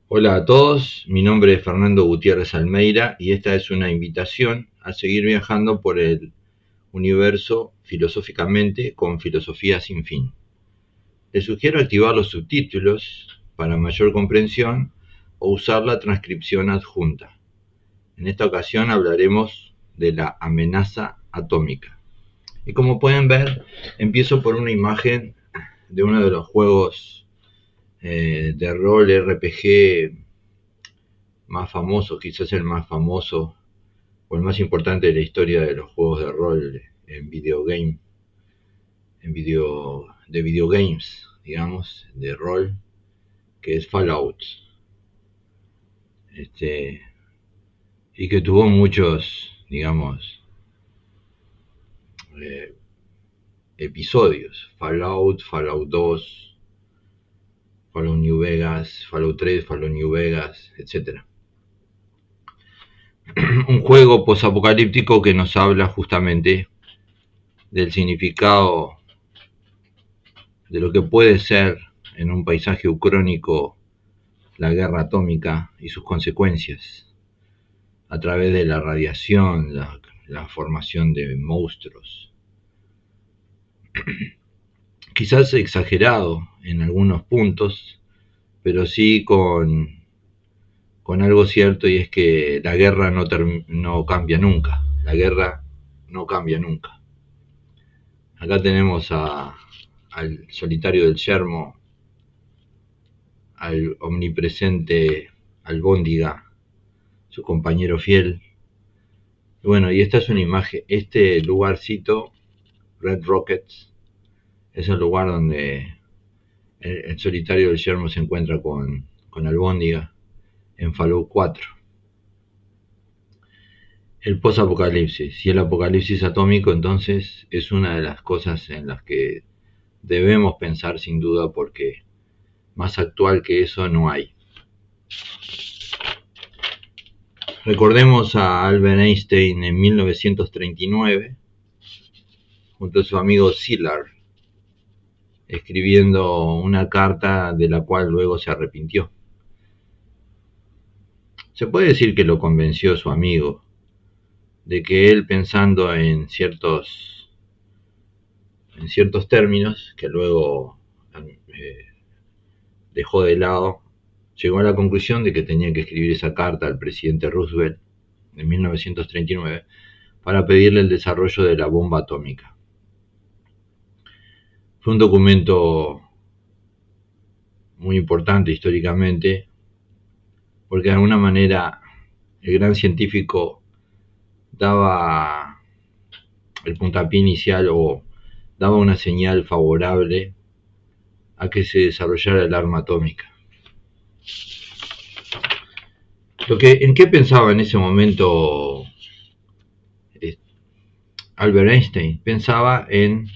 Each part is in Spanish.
Hola a todos, mi nombre es Fernando Gutiérrez Almeida y esta es una invitación a seguir viajando por el universo filosóficamente con filosofía sin fin. Les sugiero activar los subtítulos para mayor comprensión o usar la transcripción adjunta. En esta ocasión hablaremos de la amenaza atómica. Y como pueden ver, empiezo por una imagen de uno de los juegos de rol RPG más famoso, quizás el más famoso o el más importante de la historia de los juegos de rol en videogame, de videogames, digamos, de rol, que es Fallout. Este, y que tuvo muchos, digamos, eh, episodios. Fallout 2, Fallout New Vegas, Fallout 3, Fallout New Vegas, etcétera. Un juego posapocalíptico que nos habla justamente del significado de lo que puede ser en un paisaje ucrónico la guerra atómica y sus consecuencias a través de la radiación, la formación de monstruos. Quizás exagerado en algunos puntos, pero sí con algo cierto, y es que la guerra no cambia nunca. La guerra no cambia nunca. Acá tenemos al solitario del yermo, al omnipresente Albóndiga, su compañero fiel. Bueno, y esta es una imagen, este lugarcito, Red Rockets, es el lugar donde el solitario del yermo se encuentra con Albóndiga en Fallout 4. El post-apocalipsis y el apocalipsis atómico entonces es una de las cosas en las que debemos pensar sin duda, porque más actual que eso no hay. Recordemos a Albert Einstein en 1939 junto a su amigo Szilard, escribiendo una carta de la cual luego se arrepintió. Se puede decir que lo convenció su amigo de que él, pensando en ciertos términos que luego eh, dejó de lado, llegó a la conclusión de que tenía que escribir esa carta al presidente Roosevelt en 1939 para pedirle el desarrollo de la bomba atómica. Fue un documento muy importante históricamente, porque de alguna manera el gran científico daba el puntapié inicial o daba una señal favorable a que se desarrollara el arma atómica. ¿En qué pensaba en ese momento Albert Einstein? Pensaba en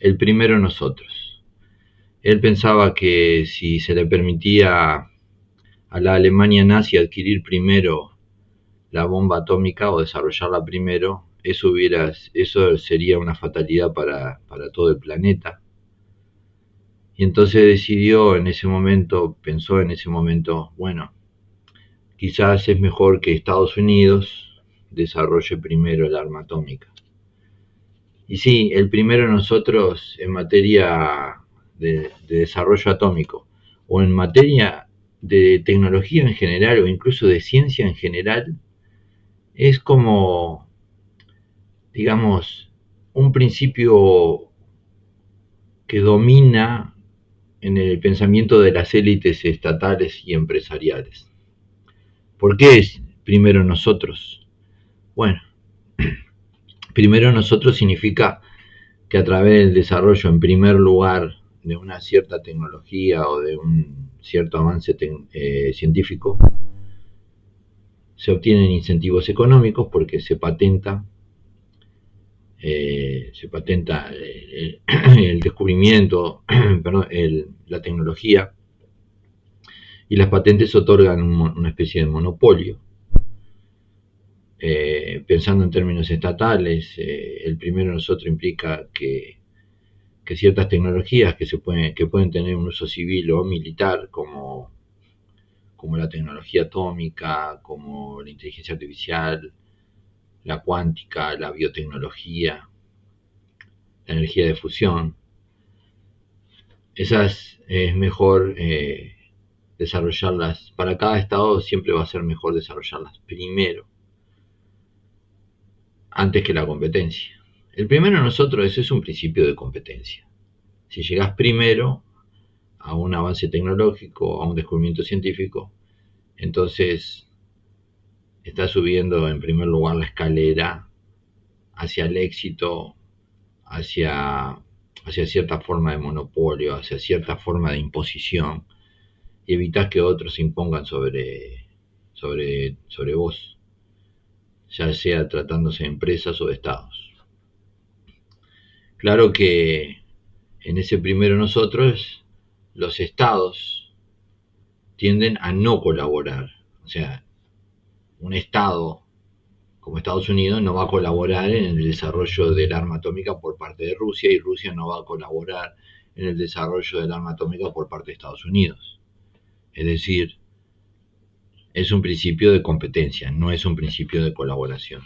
el primero nosotros. Él pensaba que si se le permitía a la Alemania nazi adquirir primero la bomba atómica o desarrollarla primero, eso sería una fatalidad para todo el planeta. Y entonces pensó en ese momento, bueno, quizás es mejor que Estados Unidos desarrolle primero el arma atómica. Y sí, el primero nosotros en materia de desarrollo atómico o en materia de tecnología en general o incluso de ciencia en general es como, digamos, un principio que domina en el pensamiento de las élites estatales y empresariales. ¿Por qué es primero nosotros? Bueno, primero nosotros significa que a través del desarrollo, en primer lugar, de una cierta tecnología o de un cierto avance científico, se obtienen incentivos económicos porque se patenta el descubrimiento, perdón, la tecnología, y las patentes otorgan una especie de monopolio. Pensando en términos estatales, el primero nosotros implica que ciertas tecnologías que pueden tener un uso civil o militar, como como la tecnología atómica, como la inteligencia artificial, la cuántica, la biotecnología, la energía de fusión. Esas es mejor desarrollarlas. Para cada estado siempre va a ser mejor desarrollarlas primero, antes que la competencia. El primero de nosotros, ese es un principio de competencia. Si llegás primero a un avance tecnológico, a un descubrimiento científico, entonces estás subiendo en primer lugar la escalera hacia el éxito, hacia cierta forma de monopolio, hacia cierta forma de imposición, y evitas que otros se impongan sobre vos, ya sea tratándose de empresas o de estados. Claro que en ese primero nosotros, los estados tienden a no colaborar. O sea, un estado como Estados Unidos no va a colaborar en el desarrollo del arma atómica por parte de Rusia, y Rusia no va a colaborar en el desarrollo del arma atómica por parte de Estados Unidos. Es decir, es un principio de competencia, no es un principio de colaboración.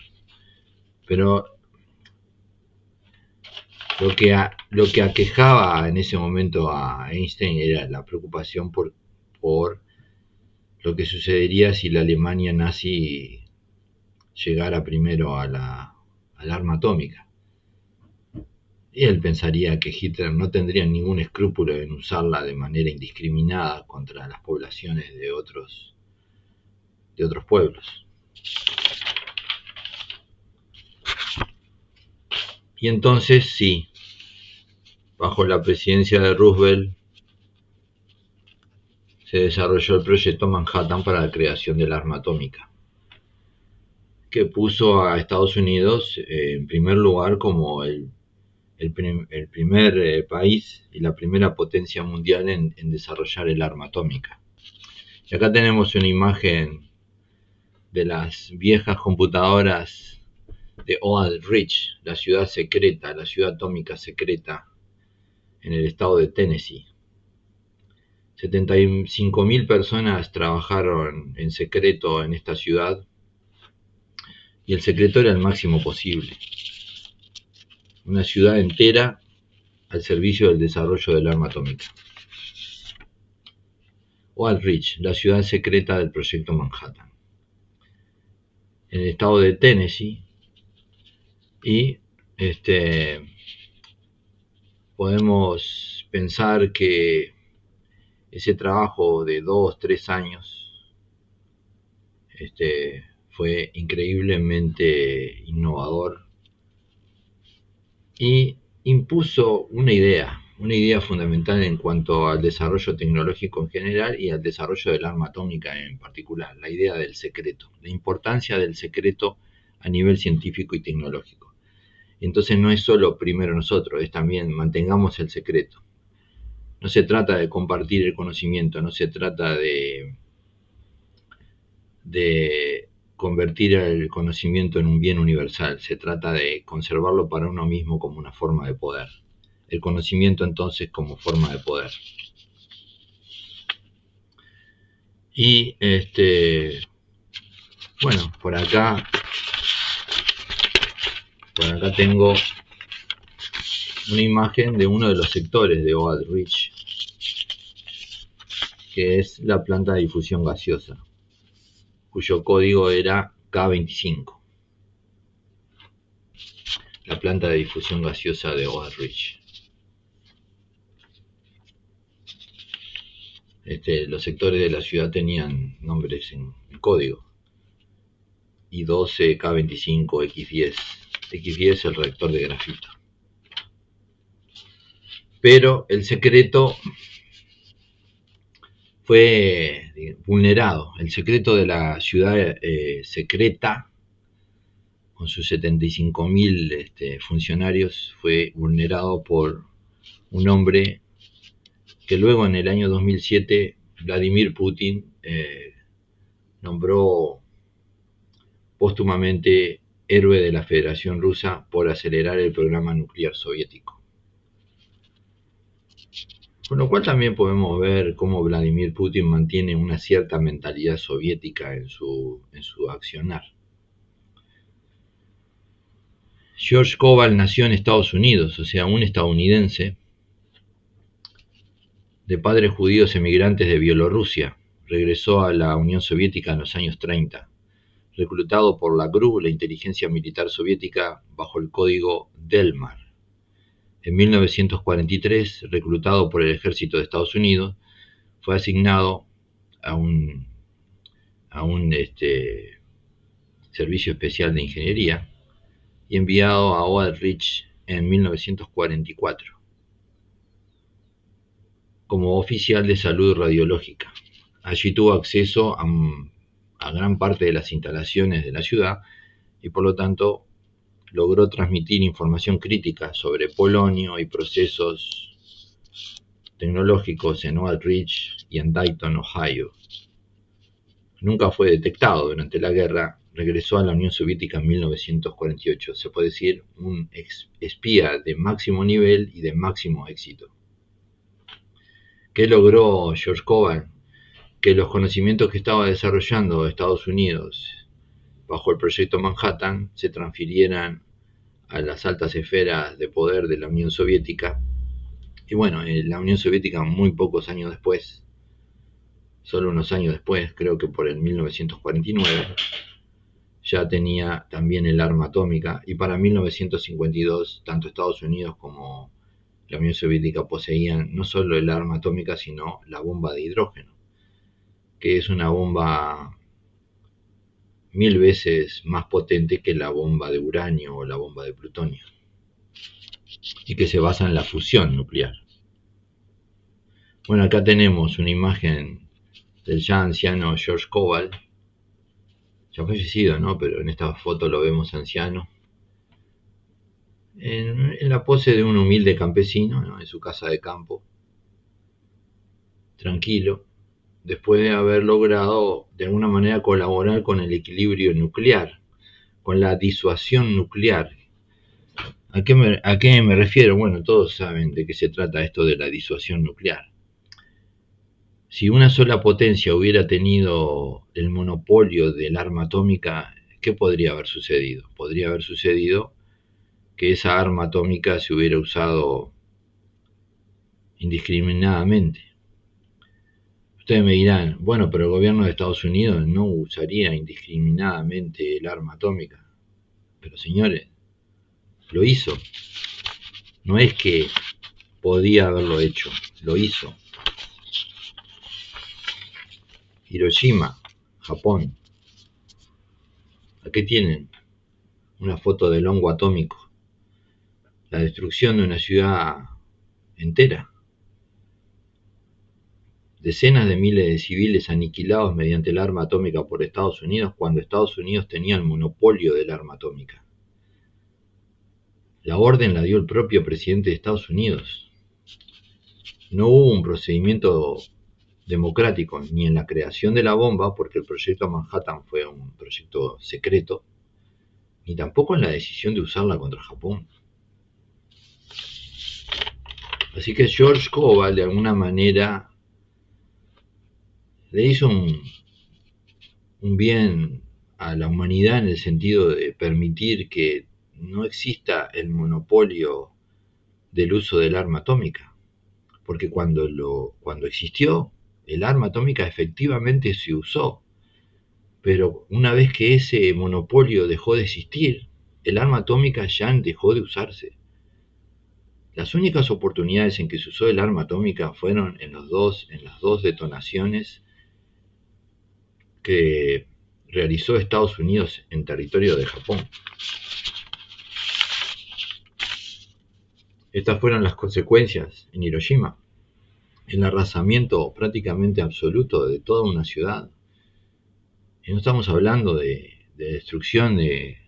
Pero lo que aquejaba en ese momento a Einstein era la preocupación por lo que sucedería si la Alemania nazi llegara primero al arma atómica. Y él pensaría que Hitler no tendría ningún escrúpulo en usarla de manera indiscriminada contra las poblaciones de otros pueblos. Y entonces sí, bajo la presidencia de Roosevelt se desarrolló el proyecto Manhattan para la creación del arma atómica, que puso a Estados Unidos en primer lugar como el primer país y la primera potencia mundial en desarrollar el arma atómica. Y acá tenemos una imagen de las viejas computadoras de Oak Ridge, la ciudad secreta, la ciudad atómica secreta en el estado de Tennessee. 75.000 personas trabajaron en secreto en esta ciudad, y el secreto era el máximo posible. Una ciudad entera al servicio del desarrollo del arma atómica. Oak Ridge, la ciudad secreta del proyecto Manhattan, en el estado de Tennessee. Y podemos pensar que ese trabajo de 2-3 años fue increíblemente innovador y impuso una idea fundamental en cuanto al desarrollo tecnológico en general y al desarrollo del arma atómica en particular, la idea del secreto, la importancia del secreto a nivel científico y tecnológico. Entonces no es solo primero nosotros, es también mantengamos el secreto. No se trata de compartir el conocimiento, no se trata de convertir el conocimiento en un bien universal, se trata de conservarlo para uno mismo como una forma de poder. El conocimiento entonces como forma de poder. Y bueno, por acá tengo una imagen de uno de los sectores de Oak Ridge, que es la planta de difusión gaseosa, cuyo código era K25. La planta de difusión gaseosa de Oak Ridge. Los sectores de la ciudad tenían nombres en código. I12, K25, X10. X10 es el reactor de grafito. Pero el secreto fue vulnerado. El secreto de la ciudad secreta, con sus 75.000 funcionarios, fue vulnerado por un hombre que luego en el año 2007 Vladimir Putin nombró póstumamente héroe de la Federación Rusa por acelerar el programa nuclear soviético. Con lo cual también podemos ver cómo Vladimir Putin mantiene una cierta mentalidad soviética en su accionar. George Koval nació en Estados Unidos, o sea, un estadounidense, de padres judíos emigrantes de Bielorrusia. Regresó a la Unión Soviética en los años 30, reclutado por la GRU, la inteligencia militar soviética, bajo el código Delmar. En 1943, reclutado por el ejército de Estados Unidos, fue asignado a un servicio especial de ingeniería y enviado a Oak Ridge en 1944 como oficial de salud radiológica. Allí tuvo acceso a gran parte de las instalaciones de la ciudad y por lo tanto logró transmitir información crítica sobre polonio y procesos tecnológicos en Oak Ridge y en Dayton, Ohio. Nunca fue detectado durante la guerra, regresó a la Unión Soviética en 1948, se puede decir un espía de máximo nivel y de máximo éxito. ¿Qué logró George Koval? Que los conocimientos que estaba desarrollando Estados Unidos bajo el proyecto Manhattan se transfirieran a las altas esferas de poder de la Unión Soviética. Y bueno, la Unión Soviética muy pocos años después, solo unos años después, creo que por el 1949, ya tenía también el arma atómica, y para 1952 tanto Estados Unidos como la Unión Soviética poseían no solo el arma atómica, sino la bomba de hidrógeno, que es una bomba 1000 veces más potente que la bomba de uranio o la bomba de plutonio, y que se basa en la fusión nuclear. Bueno, acá tenemos una imagen del ya anciano George Koval, ya fallecido, ¿no? Pero en esta foto lo vemos anciano, en la pose de un humilde campesino, ¿no? En su casa de campo, tranquilo, después de haber logrado de alguna manera colaborar con el equilibrio nuclear, con la disuasión nuclear. ¿A qué me refiero? Bueno, todos saben de qué se trata esto de la disuasión nuclear. Si una sola potencia hubiera tenido el monopolio del arma atómica, ¿qué podría haber sucedido? Podría haber sucedido que esa arma atómica se hubiera usado indiscriminadamente. Ustedes me dirán, bueno, pero el gobierno de Estados Unidos no usaría indiscriminadamente el arma atómica. Pero señores, lo hizo. No es que podía haberlo hecho, lo hizo. Hiroshima, Japón. Aquí tienen una foto del hongo atómico. La destrucción de una ciudad entera. Decenas de miles de civiles aniquilados mediante el arma atómica por Estados Unidos cuando Estados Unidos tenía el monopolio del arma atómica. La orden la dio el propio presidente de Estados Unidos. No hubo un procedimiento democrático ni en la creación de la bomba, porque el proyecto Manhattan fue un proyecto secreto, ni tampoco en la decisión de usarla contra Japón. Así que George Koval de alguna manera le hizo un bien a la humanidad en el sentido de permitir que no exista el monopolio del uso del arma atómica, porque cuando existió el arma atómica efectivamente se usó, pero una vez que ese monopolio dejó de existir, el arma atómica ya dejó de usarse. Las únicas oportunidades en que se usó el arma atómica fueron en las dos detonaciones que realizó Estados Unidos en territorio de Japón. Estas fueron las consecuencias en Hiroshima, el arrasamiento prácticamente absoluto de toda una ciudad. Y no estamos hablando de destrucción de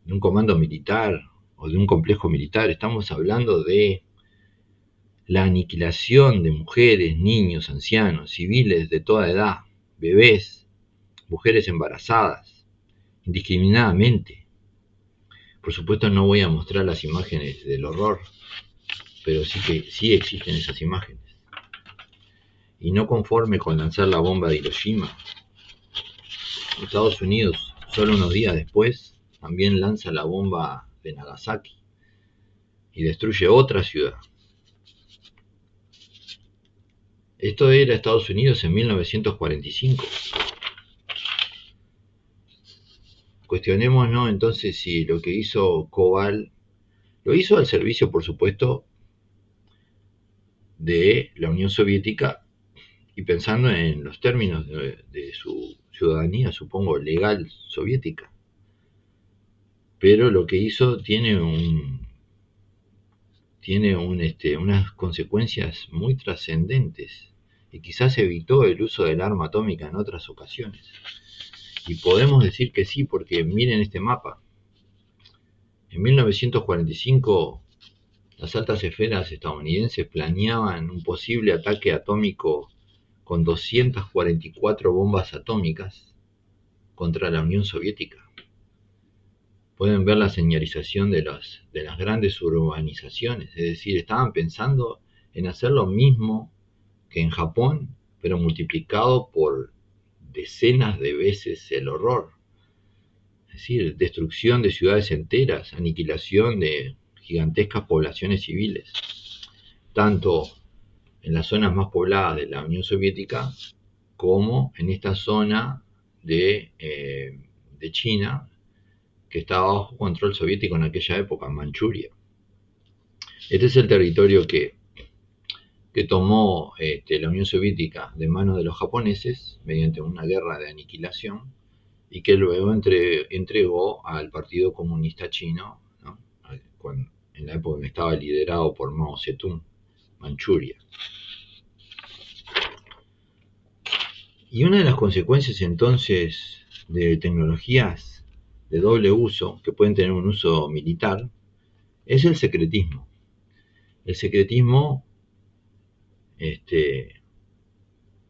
un comando militar o de un complejo militar, estamos hablando de la aniquilación de mujeres, niños, ancianos, civiles de toda edad, bebés, mujeres embarazadas, indiscriminadamente. Por supuesto no voy a mostrar las imágenes del horror, pero sí existen esas imágenes. Y no conforme con lanzar la bomba de Hiroshima, Estados Unidos, solo unos días después, también lanza la bomba de Nagasaki y destruye otra ciudad. Esto era Estados Unidos en 1945. Cuestionémonos entonces si lo que hizo Koval lo hizo al servicio, por supuesto, de la Unión Soviética y pensando en los términos de su ciudadanía, supongo, legal soviética. Pero lo que hizo tiene unas consecuencias muy trascendentes y quizás evitó el uso del arma atómica en otras ocasiones. Y podemos decir que sí, porque miren este mapa. En 1945, las altas esferas estadounidenses planeaban un posible ataque atómico con 244 bombas atómicas contra la Unión Soviética. Pueden ver la señalización de las grandes urbanizaciones, es decir, estaban pensando en hacer lo mismo que en Japón, pero multiplicado por decenas de veces el horror. Es decir, destrucción de ciudades enteras, aniquilación de gigantescas poblaciones civiles, tanto en las zonas más pobladas de la Unión Soviética como en esta zona de China, que estaba bajo control soviético en aquella época, Manchuria. Este es el territorio que tomó la Unión Soviética de manos de los japoneses mediante una guerra de aniquilación y que luego entregó al Partido Comunista Chino, ¿no? En la época que estaba liderado por Mao Zedong, Manchuria. Y una de las consecuencias entonces de tecnologías de doble uso, que pueden tener un uso militar, es el secretismo. El secretismo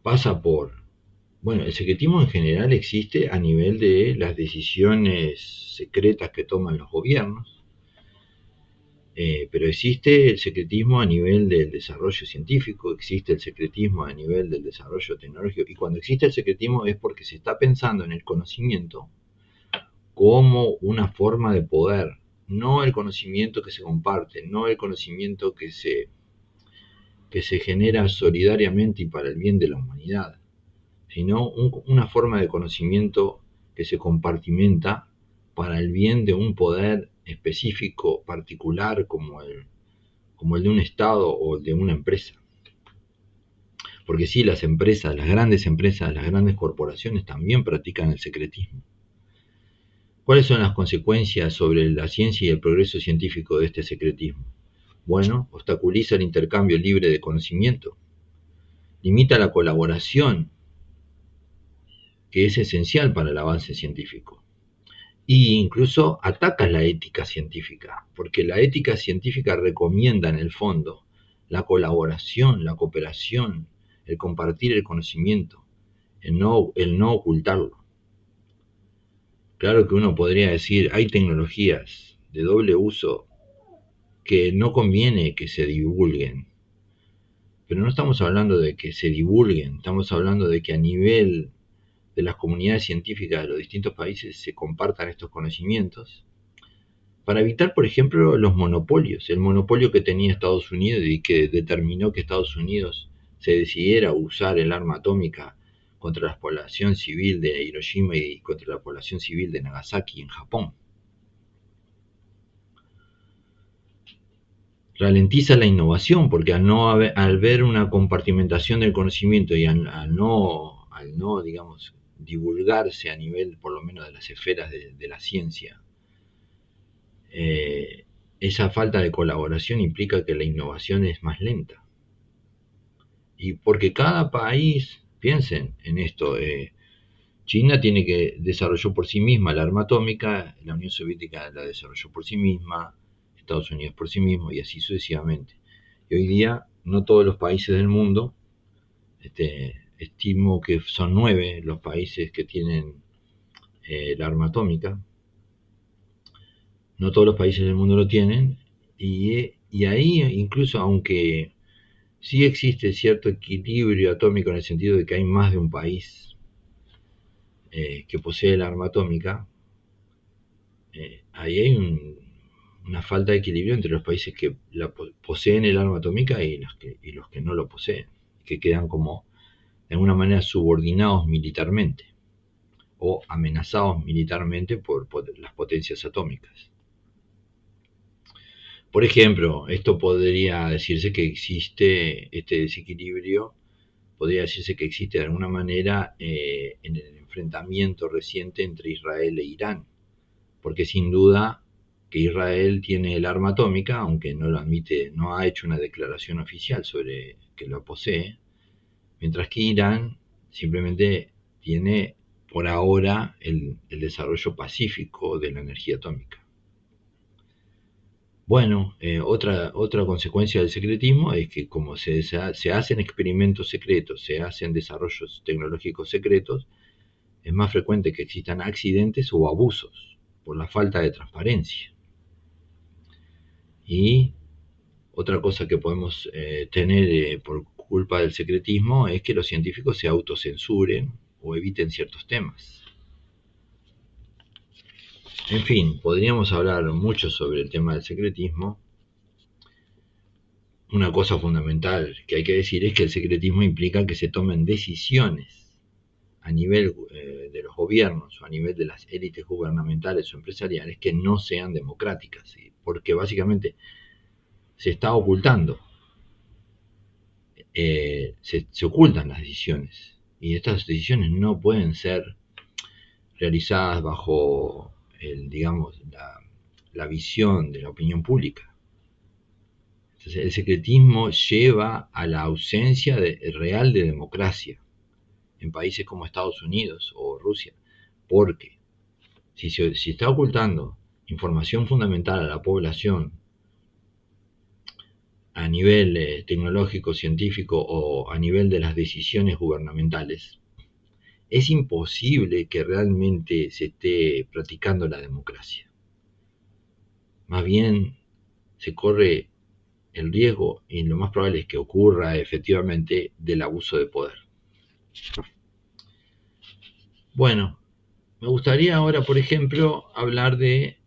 pasa por... Bueno, el secretismo en general existe a nivel de las decisiones secretas que toman los gobiernos, pero existe el secretismo a nivel del desarrollo científico, existe el secretismo a nivel del desarrollo tecnológico, y cuando existe el secretismo es porque se está pensando en el conocimiento como una forma de poder, no el conocimiento que se comparte, no el conocimiento que se genera solidariamente y para el bien de la humanidad, sino una forma de conocimiento que se compartimenta para el bien de un poder específico, particular, como el de un Estado o el de una empresa. Porque sí, las empresas, las grandes corporaciones también practican el secretismo. ¿Cuáles son las consecuencias sobre la ciencia y el progreso científico de este secretismo? Bueno, obstaculiza el intercambio libre de conocimiento, limita la colaboración, que es esencial para el avance científico, e incluso ataca la ética científica, porque la ética científica recomienda en el fondo la colaboración, la cooperación, el compartir el conocimiento, el no ocultarlo. Claro que uno podría decir, hay tecnologías de doble uso que no conviene que se divulguen, pero no estamos hablando de que se divulguen, estamos hablando de que a nivel de las comunidades científicas de los distintos países se compartan estos conocimientos para evitar, por ejemplo, los monopolios, el monopolio que tenía Estados Unidos y que determinó que Estados Unidos se decidiera usar el arma atómica contra la población civil de Hiroshima y contra la población civil de Nagasaki en Japón. Ralentiza la innovación porque al ver una compartimentación del conocimiento y al no, digamos, divulgarse a nivel por lo menos de las esferas de la ciencia, esa falta de colaboración implica que la innovación es más lenta. Y porque cada país, piensen en esto, China desarrolló por sí misma la arma atómica, la Unión Soviética la desarrolló por sí misma, Estados Unidos por sí mismo y así sucesivamente. Y hoy día no todos los países del mundo, estimo que son 9 los países que tienen la arma atómica, no todos los países del mundo lo tienen, y ahí incluso aunque sí existe cierto equilibrio atómico en el sentido de que hay más de un país que posee el arma atómica. Ahí hay una falta de equilibrio entre los países que poseen el arma atómica y los que no lo poseen, que quedan como de alguna manera subordinados militarmente o amenazados militarmente por las potencias atómicas. Por ejemplo, esto podría decirse que existe este desequilibrio, podría decirse que existe de alguna manera en el enfrentamiento reciente entre Israel e Irán, porque sin duda que Israel tiene el arma atómica, aunque no lo admite, no ha hecho una declaración oficial sobre que lo posee, mientras que Irán simplemente tiene por ahora el desarrollo pacífico de la energía atómica. Bueno, otra consecuencia del secretismo es que como se hacen experimentos secretos, se hacen desarrollos tecnológicos secretos, es más frecuente que existan accidentes o abusos por la falta de transparencia. Y otra cosa que podemos tener por culpa del secretismo es que los científicos se autocensuren o eviten ciertos temas. En fin, podríamos hablar mucho sobre el tema del secretismo. Una cosa fundamental que hay que decir es que el secretismo implica que se tomen decisiones a nivel de los gobiernos o a nivel de las élites gubernamentales o empresariales que no sean democráticas, ¿sí? Porque básicamente se está ocultando, se ocultan las decisiones y estas decisiones no pueden ser realizadas bajo digamos, la visión de la opinión pública. Entonces, el secretismo lleva a la ausencia real de democracia en países como Estados Unidos o Rusia, porque si está ocultando información fundamental a la población a nivel tecnológico, científico o a nivel de las decisiones gubernamentales, es imposible que realmente se esté practicando la democracia. Más bien se corre el riesgo, y lo más probable es que ocurra efectivamente, del abuso de poder. Bueno, me gustaría ahora, por ejemplo, hablar de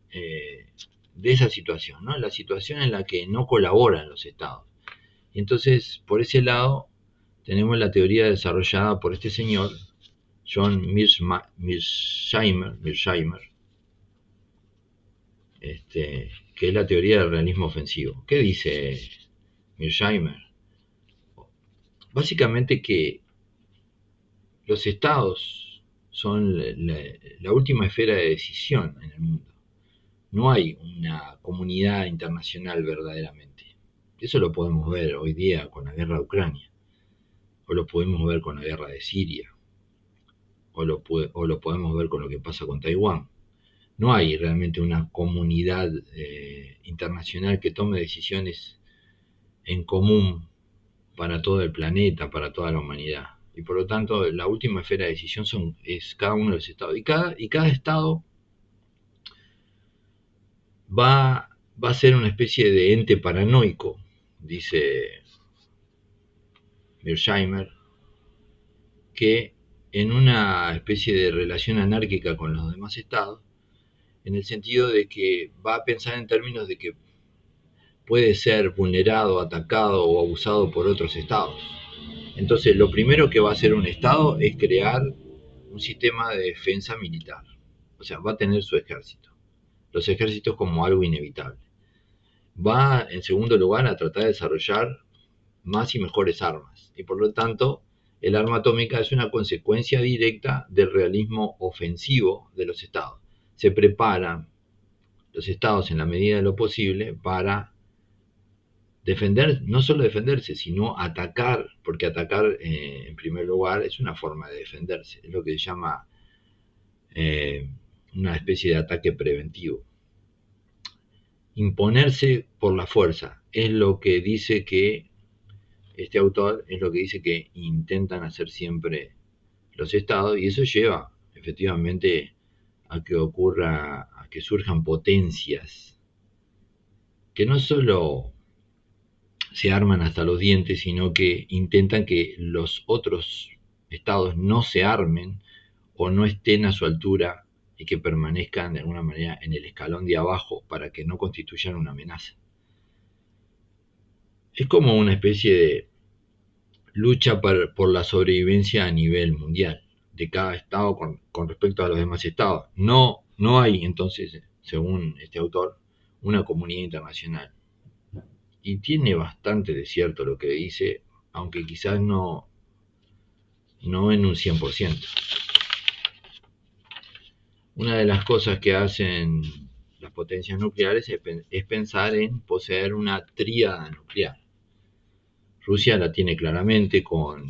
esa situación, ¿no? La situación en la que no colaboran los estados. Y entonces, por ese lado, tenemos la teoría desarrollada por este señor, John Mearsheimer, que es la teoría del realismo ofensivo. ¿Qué dice Mearsheimer? Básicamente que los estados son la última esfera de decisión en el mundo. No hay una comunidad internacional verdaderamente. Eso lo podemos ver hoy día con la guerra de Ucrania, o lo podemos ver con la guerra de Siria, o lo podemos ver con lo que pasa con Taiwán. No hay realmente una comunidad internacional que tome decisiones en común para todo el planeta, para toda la humanidad. Y por lo tanto, la última esfera de decisión es cada uno de los estados. Y cada estado va a ser una especie de ente paranoico, dice Mearsheimer, que en una especie de relación anárquica con los demás estados, en el sentido de que va a pensar en términos de que puede ser vulnerado, atacado o abusado por otros estados. Entonces, lo primero que va a hacer un estado es crear un sistema de defensa militar. O sea, va a tener su ejército. Los ejércitos como algo inevitable. Va, en segundo lugar, a tratar de desarrollar más y mejores armas. Y por lo tanto, el arma atómica es una consecuencia directa del realismo ofensivo de los estados. Se preparan los estados en la medida de lo posible para defender, no solo defenderse, sino atacar, porque atacar en primer lugar es una forma de defenderse, es lo que se llama una especie de ataque preventivo. Imponerse por la fuerza es lo que dice que este autor, es lo que dice que intentan hacer siempre los estados, y eso lleva efectivamente a que ocurra, a que surjan potencias que no solo se arman hasta los dientes, sino que intentan que los otros estados no se armen o no estén a su altura y que permanezcan de alguna manera en el escalón de abajo para que no constituyan una amenaza. Es como una especie de lucha por la sobrevivencia a nivel mundial de cada estado con respecto a los demás estados. No hay entonces, según este autor, una comunidad internacional. Y tiene bastante de cierto lo que dice, aunque quizás no en un 100%. Una de las cosas que hacen las potencias nucleares es pensar en poseer una tríada nuclear. Rusia la tiene claramente con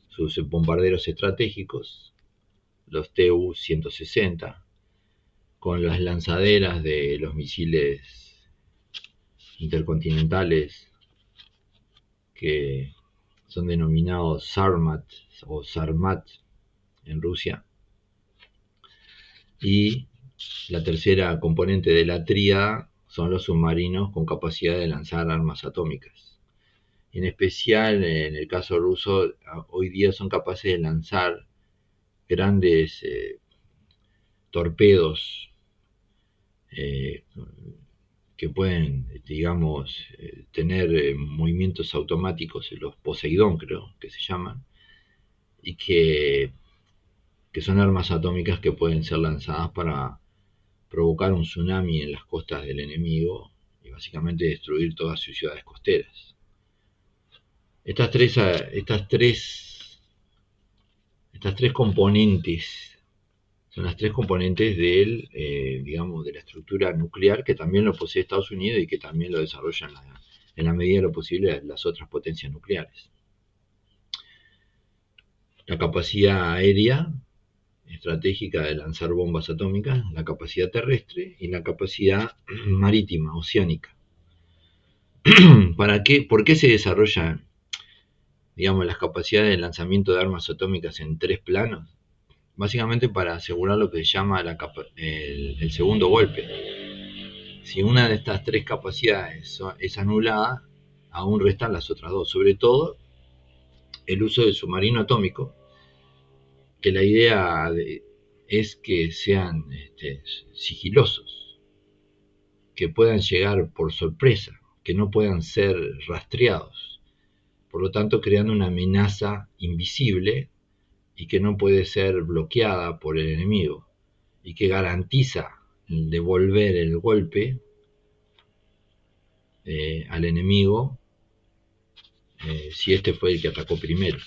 sus bombarderos estratégicos, los Tu-160, con las lanzaderas de los misiles intercontinentales que son denominados Sarmat o Sarmat en Rusia. Y la tercera componente de la tríada son los submarinos con capacidad de lanzar armas atómicas. En especial, en el caso ruso, hoy día son capaces de lanzar grandes torpedos que pueden, digamos, tener movimientos automáticos, los Poseidón creo que se llaman, y que son armas atómicas que pueden ser lanzadas para provocar un tsunami en las costas del enemigo y básicamente destruir todas sus ciudades costeras. Estas tres componentes son las tres componentes digamos, de la estructura nuclear que también lo posee Estados Unidos y que también lo desarrollan en la medida de lo posible las otras potencias nucleares. La capacidad aérea estratégica de lanzar bombas atómicas, la capacidad terrestre y la capacidad marítima, oceánica. ¿Por qué se desarrollan, digamos, las capacidades de lanzamiento de armas atómicas en tres planos? Básicamente para asegurar lo que se llama el segundo golpe. Si una de estas tres capacidades es anulada, aún restan las otras dos, sobre todo el uso del submarino atómico, que la idea es que sean sigilosos, que puedan llegar por sorpresa, que no puedan ser rastreados, por lo tanto creando una amenaza invisible y que no puede ser bloqueada por el enemigo y que garantiza devolver el golpe al enemigo si este fue el que atacó primero.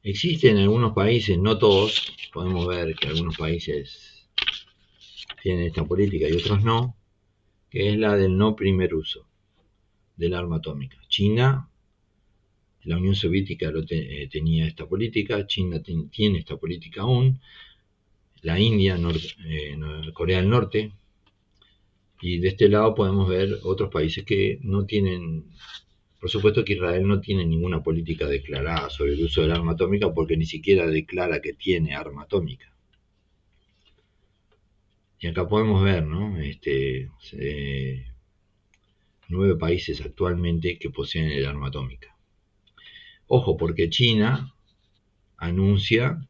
Existen algunos países, no todos, podemos ver que algunos países tienen esta política y otros no, que es la del no primer uso del arma atómica. China, la Unión Soviética tenía esta política, China tiene esta política aún, la India, Corea del Norte, y de este lado podemos ver otros países que no tienen. Por supuesto que Israel no tiene ninguna política declarada sobre el uso del arma atómica porque ni siquiera declara que tiene arma atómica. Y acá podemos ver, ¿no? 9 países actualmente que poseen el arma atómica. Ojo, porque China anuncia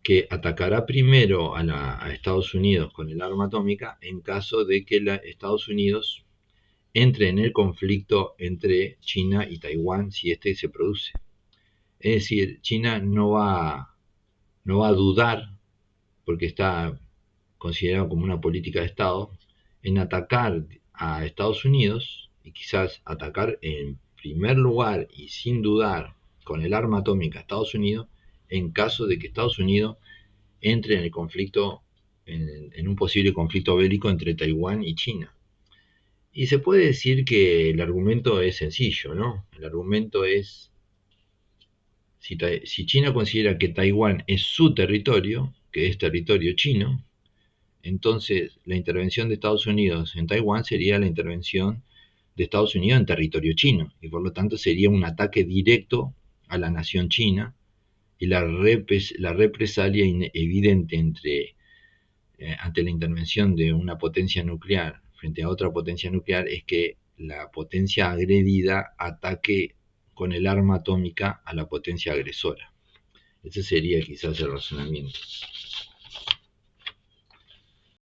que atacará primero a Estados Unidos con el arma atómica en caso de que Estados Unidos entre en el conflicto entre China y Taiwán si este se produce. Es decir, China no va a dudar, porque está considerado como una política de Estado, en atacar a Estados Unidos y quizás atacar en primer lugar y sin dudar con el arma atómica a Estados Unidos en caso de que Estados Unidos entre en el conflicto, en un posible conflicto bélico entre Taiwán y China. Y se puede decir que el argumento es sencillo, ¿no? El argumento es, si China considera que Taiwán es su territorio, que es territorio chino, entonces la intervención de Estados Unidos en Taiwán sería la intervención de Estados Unidos en territorio chino, y por lo tanto sería un ataque directo a la nación china y la represalia evidente ante la intervención de una potencia nuclear frente a otra potencia nuclear es que la potencia agredida ataque con el arma atómica a la potencia agresora. Ese sería quizás el razonamiento.